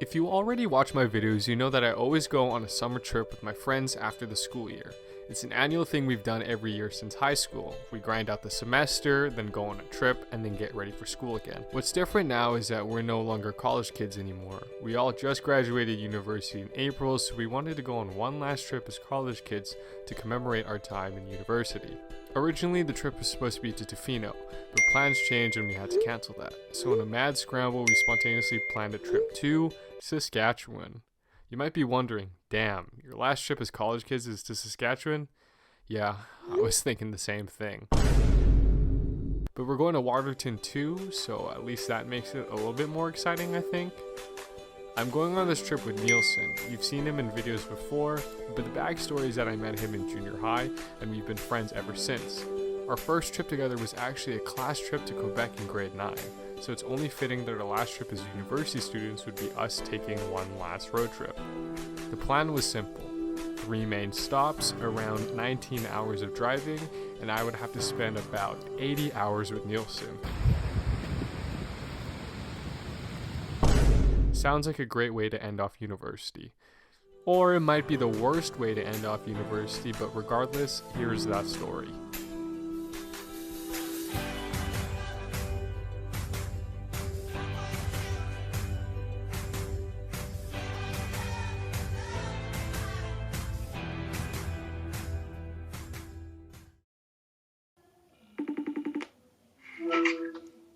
If you already watch my videos, you know that I always go on a summer trip with my friends after the school year. It's an annual thing we've done every year since high school. We grind out the semester, then go on a trip, and then get ready for school again. What's different now is that we're no longer college kids anymore. We all just graduated university in April, so we wanted to go on one last trip as college kids to commemorate our time in university. Originally, the trip was supposed to be to Tofino, but plans changed and we had to cancel that. So in a mad scramble, we spontaneously planned a trip to Saskatchewan. You might be wondering, damn, your last trip as college kids is to Saskatchewan? Yeah, I was thinking the same thing. But we're going to Waterton too, so at least that makes it a little bit more exciting, I think. I'm going on this trip with Nielsen. You've seen him in videos before, but the backstory is that I met him in junior high, and we've been friends ever since. Our first trip together was actually a class trip to Quebec in grade 9, so it's only fitting that our last trip as university students would be us taking one last road trip. The plan was simple. 3 main stops, around 19 hours of driving, and I would have to spend about 80 hours with Nielsen. Sounds like a great way to end off university. Or it might be the worst way to end off university, but regardless, here's that story.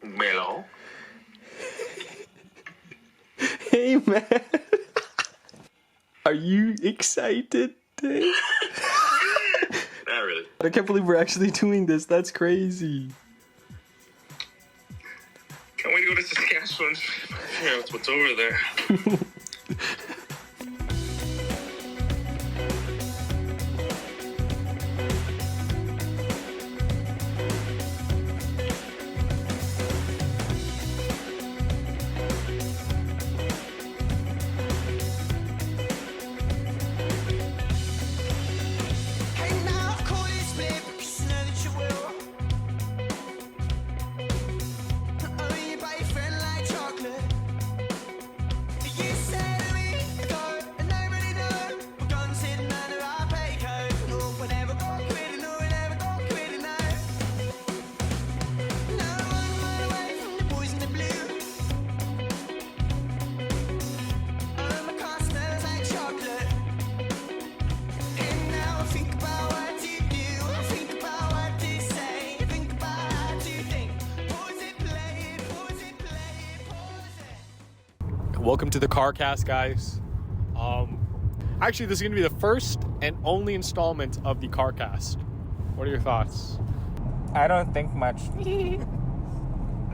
Malone? Hey man, are you excited? Not really. I can't believe we're actually doing this. That's crazy. Can't wait to go to Saskatchewan. Yeah, that's what's over there. Welcome to the CarCast, guys. Actually, this is going to be the first and only installment of the CarCast. What are your thoughts? I don't think much.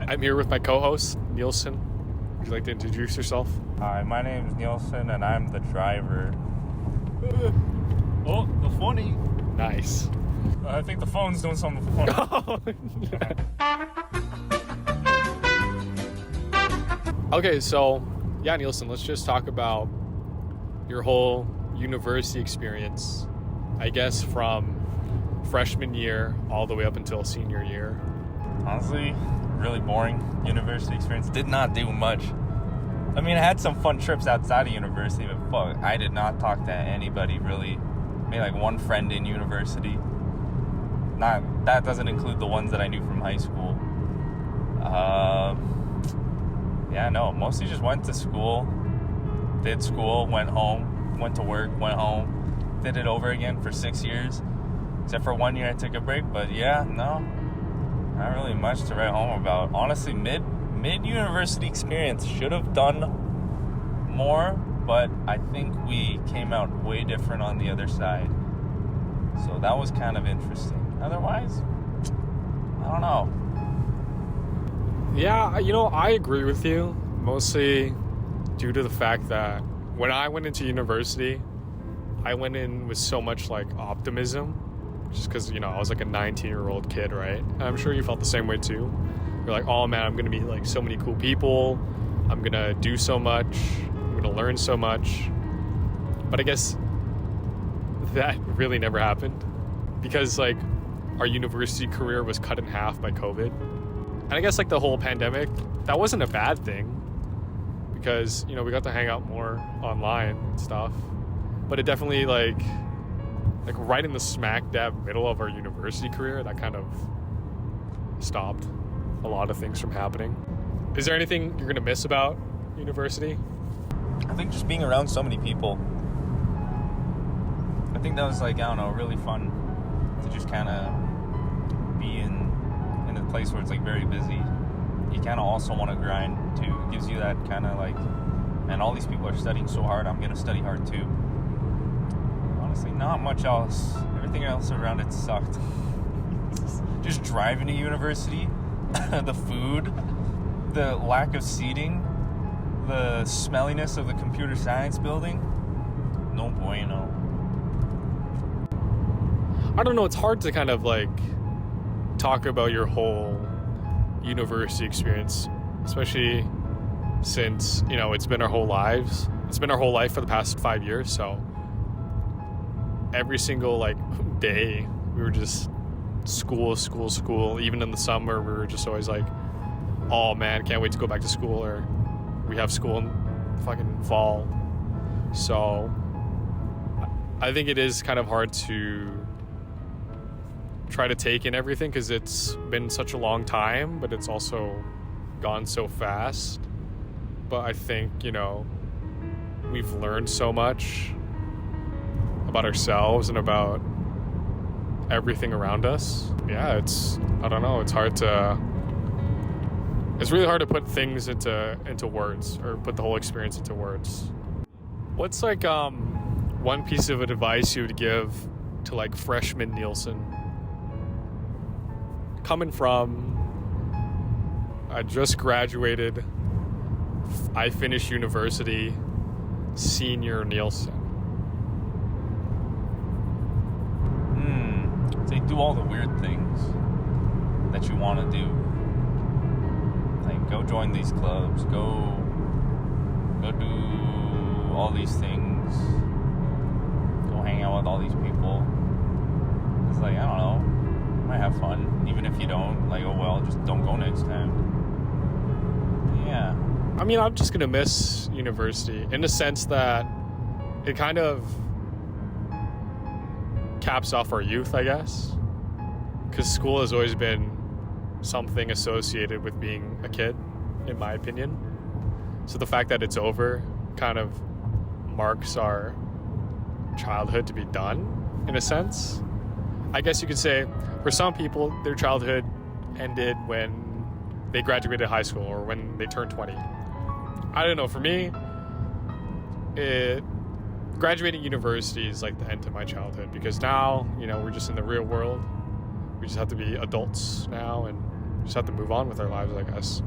I'm here with my co-host, Nielsen. Would you like to introduce yourself? Hi, my name's Nielsen and I'm the driver. Oh, the funny. Nice. I think the phone's doing something funny. Okay, so, yeah, Nielsen, let's just talk about your whole university experience. I guess from freshman year all the way up until senior year. Honestly, really boring university experience. Did not do much. I mean, I had some fun trips outside of university, but fuck, I did not talk to anybody really. Maybe like one friend in university. That doesn't include the ones that I knew from high school. Yeah, no, mostly just went to school, did school, went home, went to work, went home, did it over again for 6 years. Except for 1 year I took a break, but yeah, no, not really much to write home about. Honestly, mid-university experience, should have done more, but I think we came out way different on the other side. So that was kind of interesting. Otherwise, I don't know. Yeah, I agree with you, mostly due to the fact that when I went into university, I went in with so much, optimism, just because, I was, a 19-year-old kid, right? And I'm sure you felt the same way, too. You're like, oh, man, I'm going to meet, so many cool people. I'm going to do so much. I'm going to learn so much. But I guess that really never happened because, our university career was cut in half by COVID. And I guess, the whole pandemic, that wasn't a bad thing because, you know, we got to hang out more online and stuff. But it definitely, like right in the smack dab middle of our university career, that kind of stopped a lot of things from happening. Is there anything you're gonna miss about university? I think just being around so many people. I think that was like, I don't know, really fun to just kind of be in a place where it's like very busy. You kind of also want to grind too. It gives you that kind of like, man, all these people are studying so hard, I'm gonna study hard too. Honestly, not much else. Everything else around it sucked. Just driving to university, the food, the lack of seating, the smelliness of the computer science building, no bueno. I don't know, it's hard to kind of like talk about your whole university experience, especially since, you know, it's been our whole lives. It's been our whole life for the past 5 years, so every single like day we were just school. Even in the summer we were just always like, oh man, can't wait to go back to school, or we have school in fucking fall. So I think it is kind of hard to try to take in everything because it's been such a long time, but it's also gone so fast. But I think, you know, we've learned so much about ourselves and about everything around us. Yeah, I don't know, it's really hard to put things into words, or put the whole experience into words. What's like one piece of advice you would give to like freshman Nielsen? Coming from, I just graduated, I finished university, senior Nielsen. They do all the weird things that you want to do. Like, go join these clubs, go do all these things, go hang out with all these people. It's like, I don't know, you might have fun, even if you don't. Like, oh well, just don't go next time. Yeah. I mean, I'm just gonna miss university in the sense that it kind of caps off our youth, I guess, because school has always been something associated with being a kid, in my opinion. So the fact that it's over kind of marks our childhood to be done, in a sense. I guess you could say for some people their childhood ended when they graduated high school or when they turned 20. I don't know, for me, graduating university is like the end to my childhood, because now, you know, we're just in the real world. We just have to be adults now and just have to move on with our lives, I guess.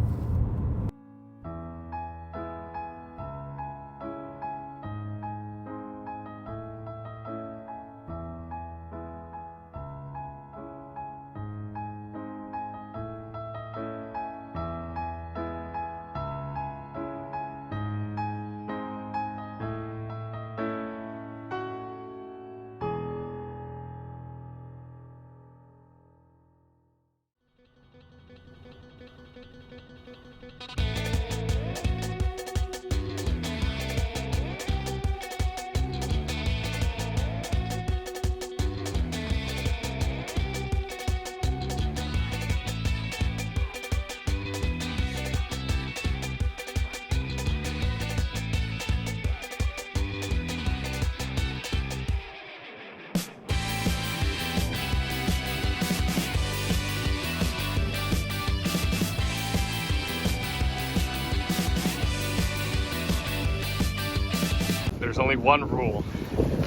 There's only one rule.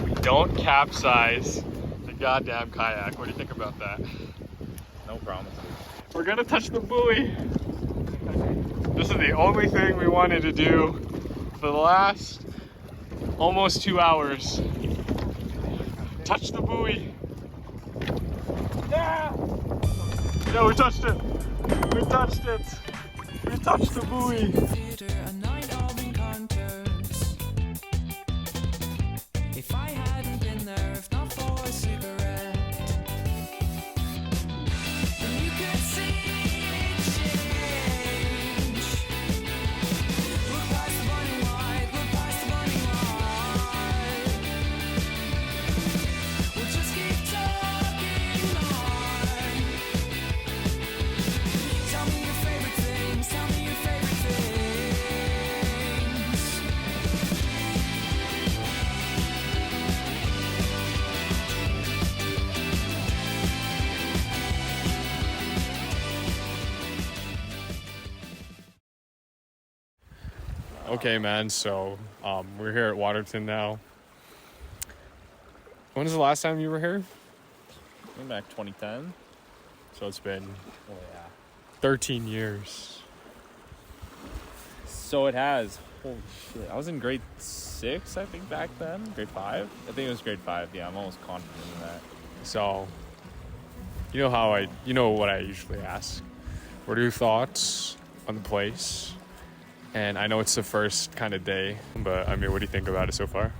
We don't capsize the goddamn kayak. What do you think about that? No promises. We're gonna touch the buoy. This is the only thing we wanted to do for the last almost 2 hours. Touch the buoy. Yeah! Yeah, we touched it. We touched it. We touched the buoy. If I hadn't been there, if not for a cigarette, then you could see it change. Look past the Okay, man. So we're here at Waterton now. When was the last time you were here? Came back 2010. So it's been Oh yeah. 13 years. So it has. Holy shit! I was in grade 6, I think, back then. Grade 5. I think it was grade 5. Yeah, I'm almost confident in that. So you know what I usually ask. What are your thoughts on the place? And I know it's the first kind of day, but I mean, what do you think about it so far?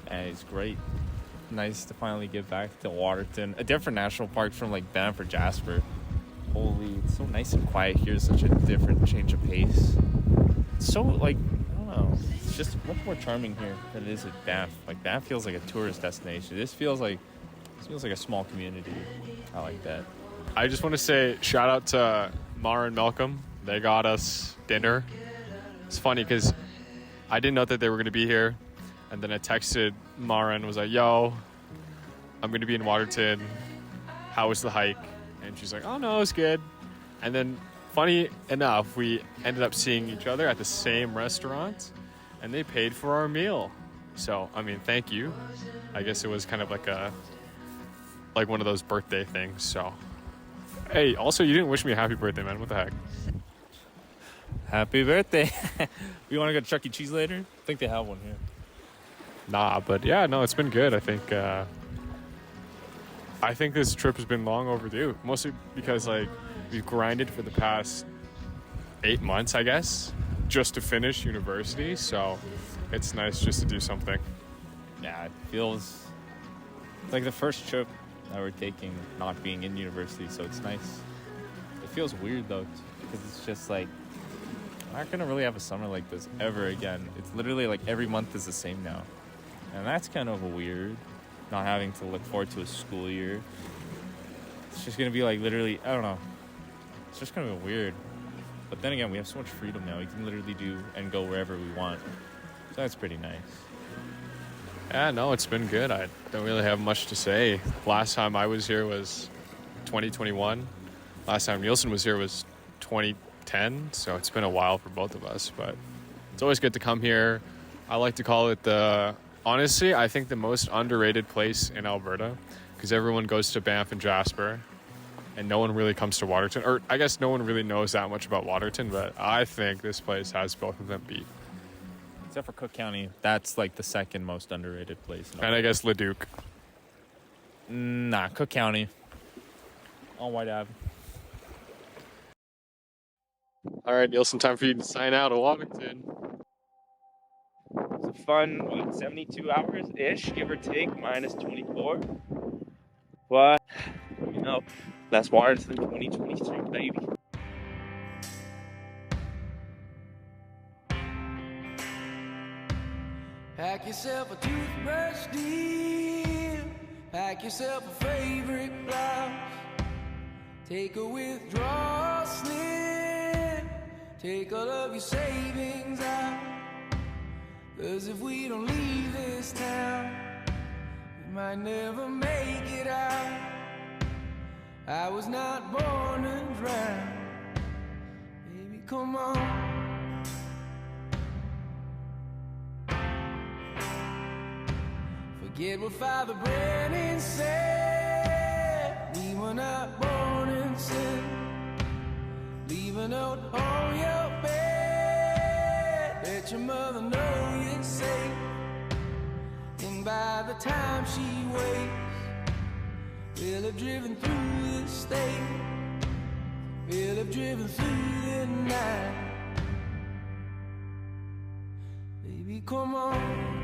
And it's great. Nice to finally get back to Waterton, a different national park from like Banff or Jasper. Holy, it's so nice and quiet here. Such a different change of pace. It's so like, I don't know, it's just much more charming here than it is at Banff. Like Banff feels like a tourist destination. This feels like a small community. I like that. I just want to say shout out to Mara and Malcolm. They got us dinner. It's funny because I didn't know that they were going to be here. And then I texted Mara and was like, yo, I'm going to be in Waterton. How was the hike? And she's like, oh, no, it was good. And then funny enough, we ended up seeing each other at the same restaurant. And they paid for our meal. So, I mean, thank you. I guess it was kind of like one of those birthday things. So, hey, also, you didn't wish me a happy birthday, man. What the heck? Happy birthday. We want to go to Chuck E. Cheese later? I think they have one here. Nah, but yeah, no, it's been good. I think this trip has been long overdue. Mostly because like we've grinded for the past 8 months, I guess, just to finish university. So it's nice just to do something. Yeah, it feels like the first trip that we're taking, not being in university, so it's nice. It feels weird though, because it's just like, I'm not gonna really have a summer like this ever again. It's literally like every month is the same now. And that's kind of weird, not having to look forward to a school year. It's just gonna be like literally, I don't know. It's just gonna be weird. But then again, we have so much freedom now. We can literally do and go wherever we want. So that's pretty nice. Yeah, no, it's been good. I don't really have much to say. Last time I was here was 2021. Last time Nielsen was here was 2010. So it's been a while for both of us, but it's always good to come here. I like to call it honestly, I think the most underrated place in Alberta, because everyone goes to Banff and Jasper and no one really comes to Waterton. Or I guess no one really knows that much about Waterton, but I think this place has both of them beat. Except for Cook County, that's like the second most underrated place. And I guess Leduc. Nah, Cook County. On White Ave. All right, Nielsen, time for you to sign out of Waterton. It's a fun 72 hours-ish, give or take, minus 24. But, less water than 2023, baby. Pack yourself a toothbrush, dear. Pack yourself a favorite blouse. Take a withdrawal slip. Take all of your savings out. 'Cause if we don't leave this town, we might never make it out. I was not born to drown. Baby, come on. Forget what Father Brennan said. We were not born in sin. Leave a note on your bed. Let your mother know you're safe. And by the time she wakes, we'll have driven through the state. We'll have driven through the night. Baby, come on.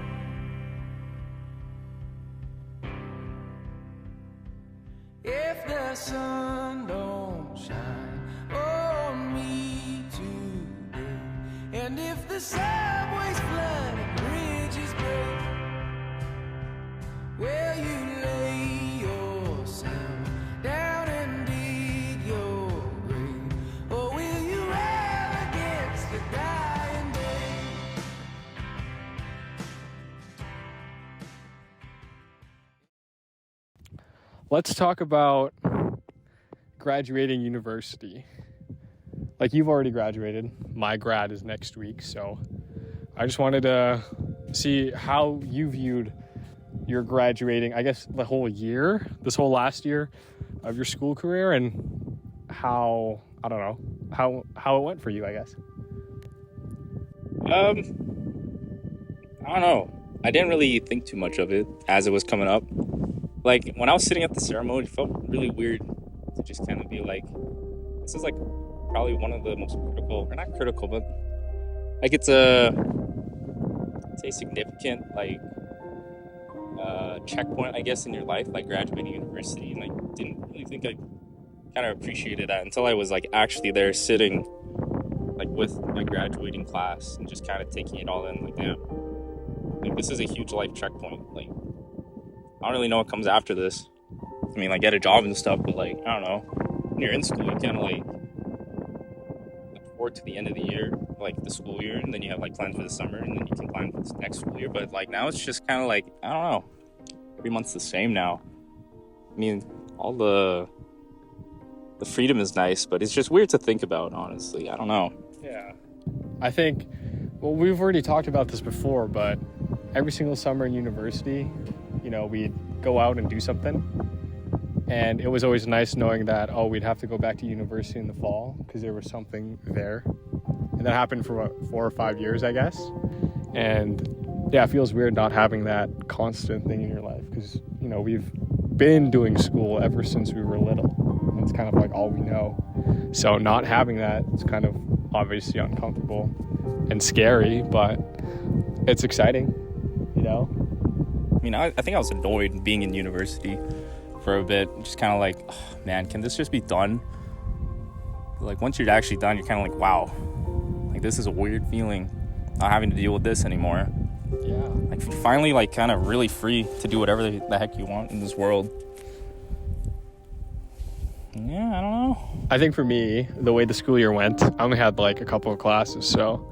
If the sun don't shine on me today, and if the subway's flooded and bridges break, will you lay yourself down and dig your grave, or will you rail against the dying day? Let's talk about graduating university. like you've already graduated. My grad is next week, so I just wanted to see how you viewed your graduating, I guess the whole year, this whole last year of your school career, and how, I don't know, how it went for you, I guess. I don't know. I didn't really think too much of it as it was coming up. Like, when I was sitting at the ceremony, it felt really weird to just kind of be like, this is like probably one of the most critical, or not critical, but like it's a significant like checkpoint, I guess, in your life, like graduating university. And I didn't really think I kind of appreciated that until I was like actually there sitting like with my graduating class and just kind of taking it all in. Like, damn, like this is a huge life checkpoint. Like, I don't really know what comes after this. I mean, like, get a job and stuff, but like, I don't know, when you're in school, you kind of like look forward to the end of the year, like the school year, and then you have like plans for the summer, and then you can plan for the next school year. But like now it's just kind of like, I don't know, every month's the same now. I mean, all the freedom is nice, but it's just weird to think about, honestly. I don't know. Yeah. I think, well, we've already talked about this before, but every single summer in university, you know, we'd go out and do something. And it was always nice knowing that, oh, we'd have to go back to university in the fall because there was something there. And that happened for what, 4 or 5 years, I guess. And yeah, it feels weird not having that constant thing in your life because, you know, we've been doing school ever since we were little. And it's kind of like all we know. So not having that, it's kind of obviously uncomfortable and scary, but it's exciting, you know? I mean, I think I was annoyed being in university for a bit, just kind of like, oh, man, can this just be done? But like, once you're actually done, you're kind of like, wow, like this is a weird feeling, not having to deal with this anymore. Yeah. Like, you're finally like kind of really free to do whatever the heck you want in this world. Yeah, I don't know. I think for me, the way the school year went, I only had like a couple of classes, so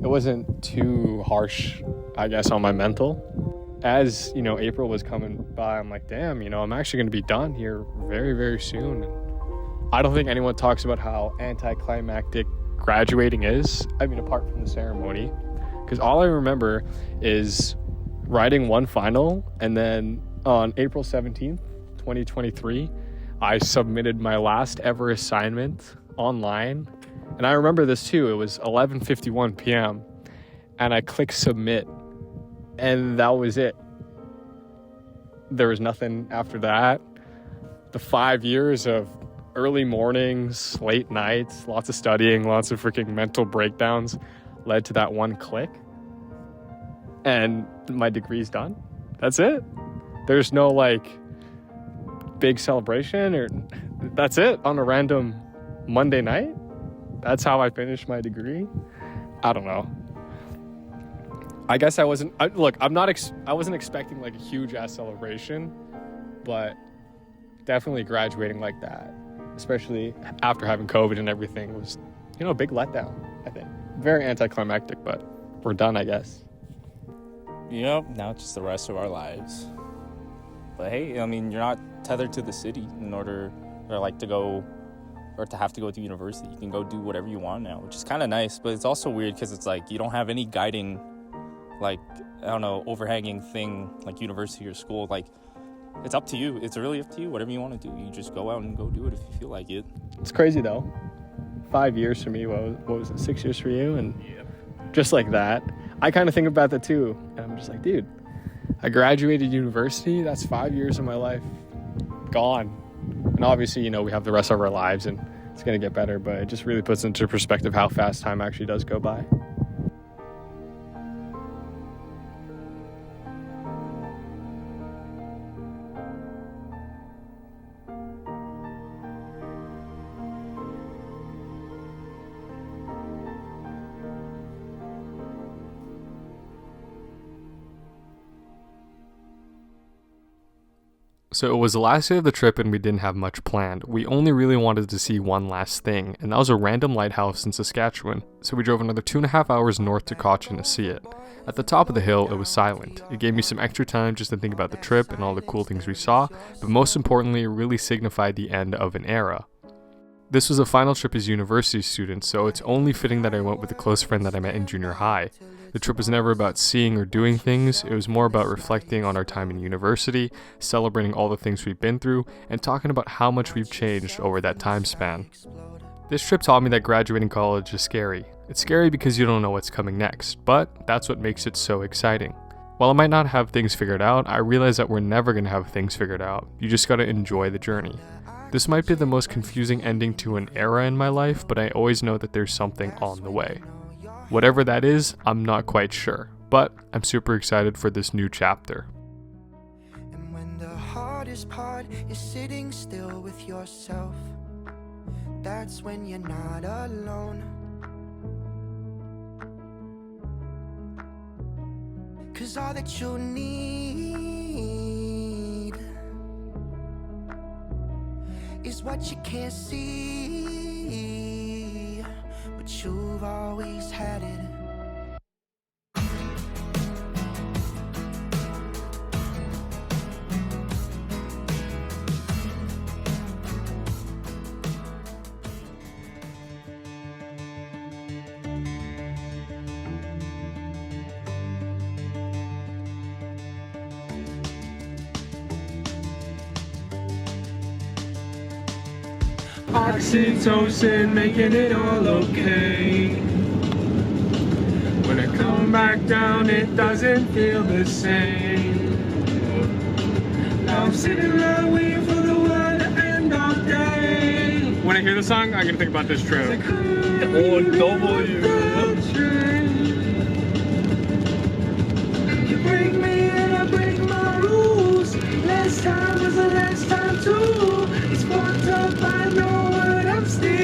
it wasn't too harsh, I guess, on my mental. As, you know, April was coming by, I'm like, damn, you know, I'm actually going to be done here very, very soon. And I don't think anyone talks about how anticlimactic graduating is. I mean, apart from the ceremony, because all I remember is writing one final, and then on April 17th, 2023, I submitted my last ever assignment online. And I remember this too. It was 11:51 p.m. and I clicked submit. And that was it. There was nothing after that. The 5 years of early mornings, late nights, lots of studying, lots of freaking mental breakdowns led to that one click. And my degree's done. That's it. There's no like big celebration, or that's it on a random Monday night. That's how I finished my degree. I don't know. I guess I wasn't expecting like a huge ass celebration, but definitely graduating like that, especially after having COVID and everything, was, you know, a big letdown, I think. Very anticlimactic, but we're done, I guess. Yep, now it's just the rest of our lives. But hey, I mean, you're not tethered to the city in order or like to go or to have to go to university. You can go do whatever you want now, which is kind of nice, but it's also weird because it's like you don't have any guiding, like, I don't know, overhanging thing like university or school. Like, it's up to you. It's really up to you. Whatever you want to do, you just go out and go do it if you feel like it. It's crazy though. 5 years for me. What was it? 6 years for you? And Yep. Just like that, I kind of think about that too. And I'm just like, dude, I graduated university. That's 5 years of my life gone. And obviously, you know, we have the rest of our lives and it's going to get better, but it just really puts into perspective how fast time actually does go by. So it was the last day of the trip and we didn't have much planned. We only really wanted to see one last thing, and that was a random lighthouse in Saskatchewan. So we drove another 2.5 hours north to Cochin to see it. At the top of the hill, it was silent. It gave me some extra time just to think about the trip and all the cool things we saw, but most importantly, it really signified the end of an era. This was a final trip as university students, so it's only fitting that I went with a close friend that I met in junior high. The trip was never about seeing or doing things, it was more about reflecting on our time in university, celebrating all the things we've been through, and talking about how much we've changed over that time span. This trip taught me that graduating college is scary. It's scary because you don't know what's coming next, but that's what makes it so exciting. While I might not have things figured out, I realize that we're never going to have things figured out. You just gotta enjoy the journey. This might be the most confusing ending to an era in my life, but I always know that there's something on the way. Whatever that is, I'm not quite sure, but I'm super excited for this new chapter. And when the hardest part is sitting still with yourself, that's when you're not alone. 'Cause all that you need is what you can't see, but you've always had it. Oxytocin, making it all okay. When I come back down, it doesn't feel the same. Now I'm sitting around waiting for the world to end all day. When I hear the song, I'm gonna think about this trip. You break me and I break my rules. Last time was the last time too. It's fucked up, I know, but I'm still.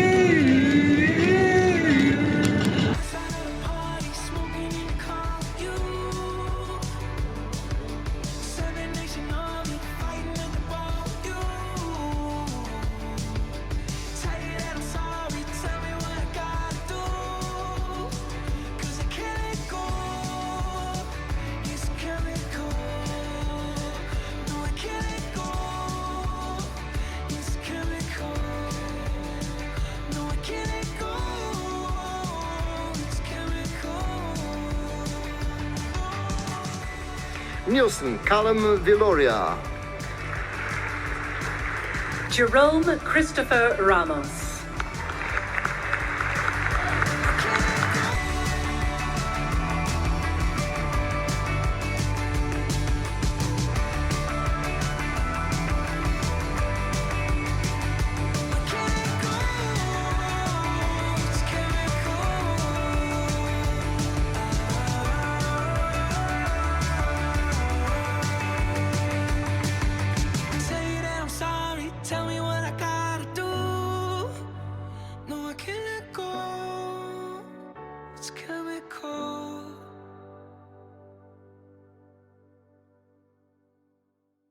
Nielsen, Callum Viloria. Jerome Christopher Ramos.